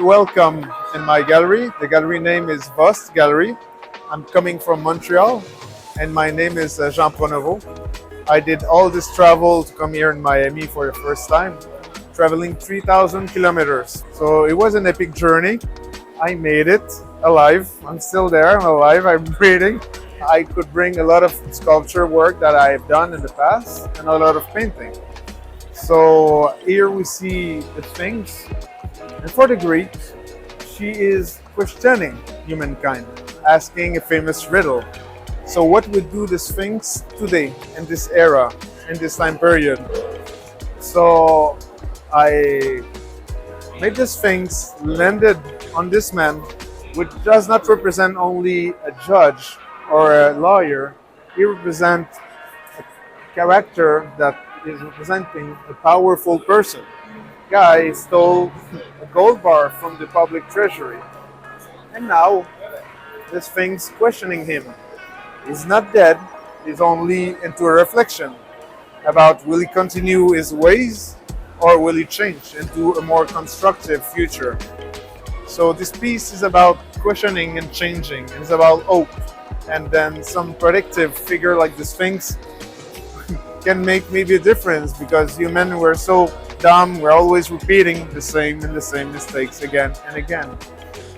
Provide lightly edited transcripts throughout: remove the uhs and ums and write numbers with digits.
welcome in my gallery. The gallery name is Vost Gallery. I'm coming from Montreal, and my name is Jean Pronovost. I did all this travel to come here in Miami for the first time, traveling 3,000 kilometers. So it was an epic journey. I made it alive. I'm still there. I'm alive. I'm breathing. I could bring a lot of sculpture work that I've done in the past and a lot of painting. So here we see the Sphinx. And for the Greeks, she is questioning humankind, asking a famous riddle. So what would do the Sphinx today, in this era, in this time period? So I made the Sphinx landed on this man, which does not represent only a judge or a lawyer. He represents a character that is representing a powerful person. Guy stole a gold bar from the public treasury, and now the Sphinx questioning him. He's not dead, he's only into a reflection about will he continue his ways or will he change into a more constructive future. So this piece is about questioning and changing. It's about hope, and then some predictive figure like the Sphinx can make maybe a difference, because humans were so dumb, we're always repeating the same mistakes again and again.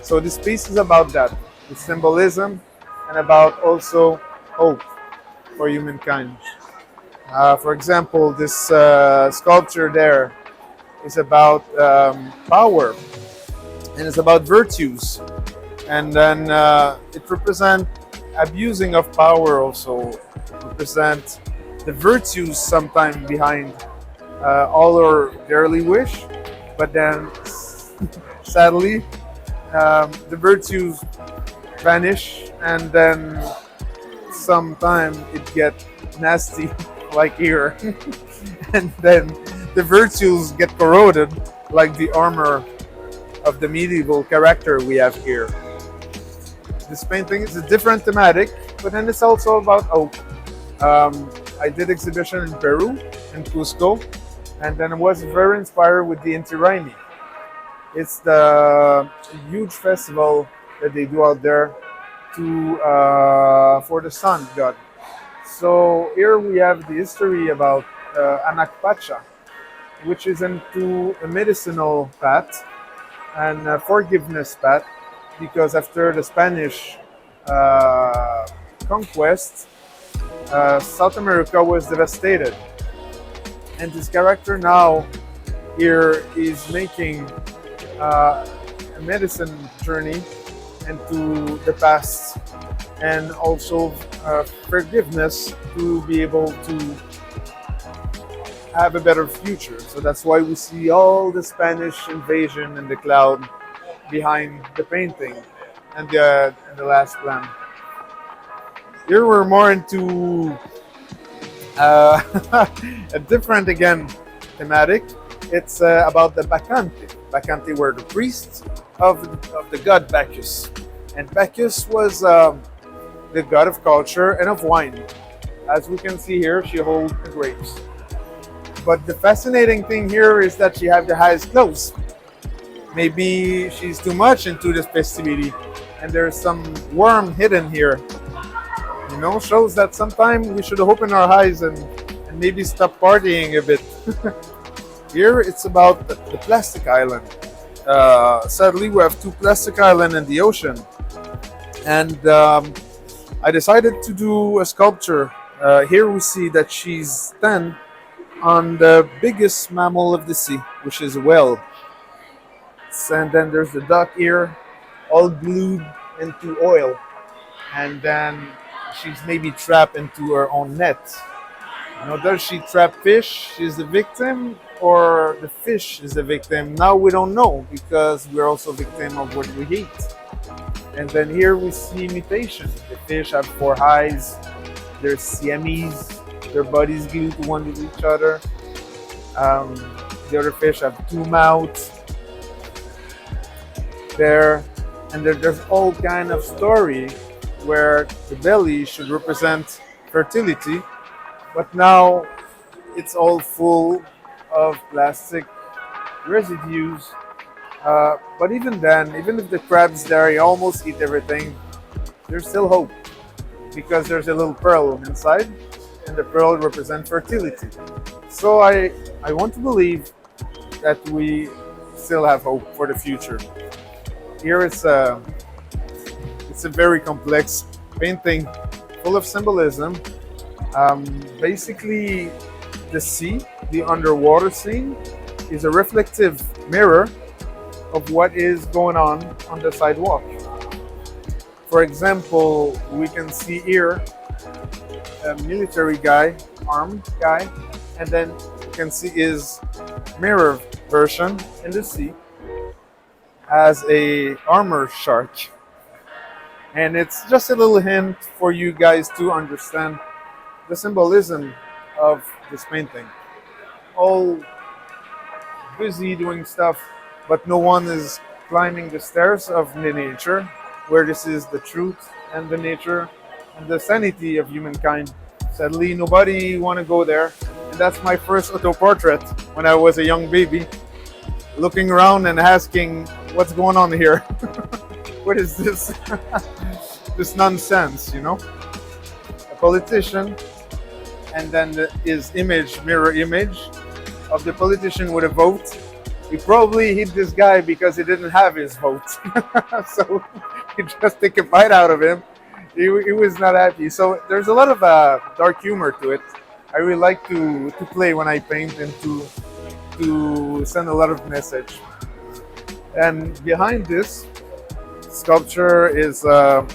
So this piece is about that, the symbolism, and about also hope for humankind. For example, this sculpture there is about power, and it's about virtues, and then it represents abusing of power, also represent the virtues sometimes behind all our dearly wish, but then sadly the virtues vanish, and then sometimes it get nasty like here and then the virtues get corroded like the armor of the medieval character we have here. This painting is a different thematic, but then it's also about hope. I did exhibition in Peru, in Cusco, and then I was very inspired with the Inti Raymi. It's the huge festival that they do out there for the sun god. So here we have the history about Anak Pacha, which is into a medicinal path and a forgiveness path, because after the Spanish conquest, South America was devastated, and this character now here is making a medicine journey into the past, and also forgiveness to be able to have a better future. So that's why we see all the Spanish invasion in the cloud behind the painting and the last plan. Here we're more into a different, again, thematic. It's about the Bacchante. Bacchante were the priests of the god Bacchus. And Bacchus was the god of culture and of wine. As we can see here, she holds the grapes. But the fascinating thing here is that she has the eyes closed. Maybe she's too much into this festivity, and there's some worm hidden here. You know, shows that sometimes we should open our eyes and maybe stop partying a bit. Here it's about the plastic island. Sadly, we have two plastic islands in the ocean, and I decided to do a sculpture. Here we see that she's stand on the biggest mammal of the sea, which is a whale. And then there's the duck here, all glued into oil, and then she's maybe trapped into her own net. You know, does she trap fish? She's the victim, or the fish is the victim? Now we don't know, because we're also victim of what we eat. And then here we see imitation. The fish have 4 eyes. They're Siamese. Their bodies glued to one with each other. The other fish have 2 mouths. There, and there's all kind of story where the belly should represent fertility, but now it's all full of plastic residues But even then, even if the crab's there, you almost eat everything, there's still hope because there's a little pearl inside, and the pearl represents fertility. So I want to believe that we still have hope for the future. Here it's a very complex painting full of symbolism. Basically, the sea, the underwater scene, is a reflective mirror of what is going on the sidewalk. For example, we can see here a military guy, armed guy, and then you can see his mirror version in the sea as a armor shark. And it's just a little hint for you guys to understand the symbolism of this painting. All busy doing stuff, but no one is climbing the stairs of the nature, where this is the truth and the nature and the sanity of humankind. Sadly, nobody want to go there. And that's my first auto-portrait when I was a young baby, looking around and asking, what's going on here? What is this? This nonsense, you know? A politician, and then his image, mirror image of the politician with a vote. He probably hit this guy because he didn't have his vote. So he just took a bite out of him. He was not happy. So there's a lot of dark humor to it. I really like to play when I paint and to send a lot of message. And behind this sculpture is a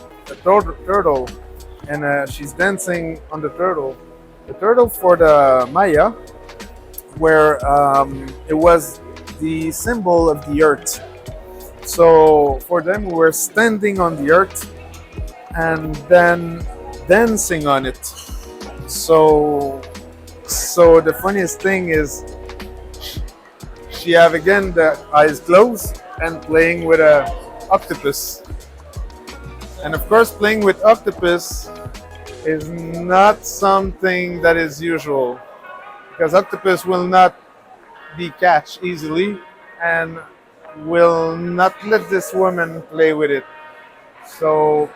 turtle, and she's dancing on the turtle. The turtle for the Maya, where it was the symbol of the earth. So for them, we were standing on the earth and then dancing on it. So the funniest thing is she have again the eyes closed and playing with a octopus. And of course, playing with octopus is not something that is usual, because octopus will not be catched easily and will not let this woman play with it. So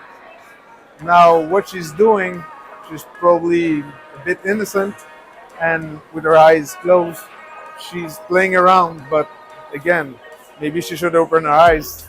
now what she's doing, she's probably a bit innocent, and with her eyes closed, she's playing around. But again, maybe she should open her eyes.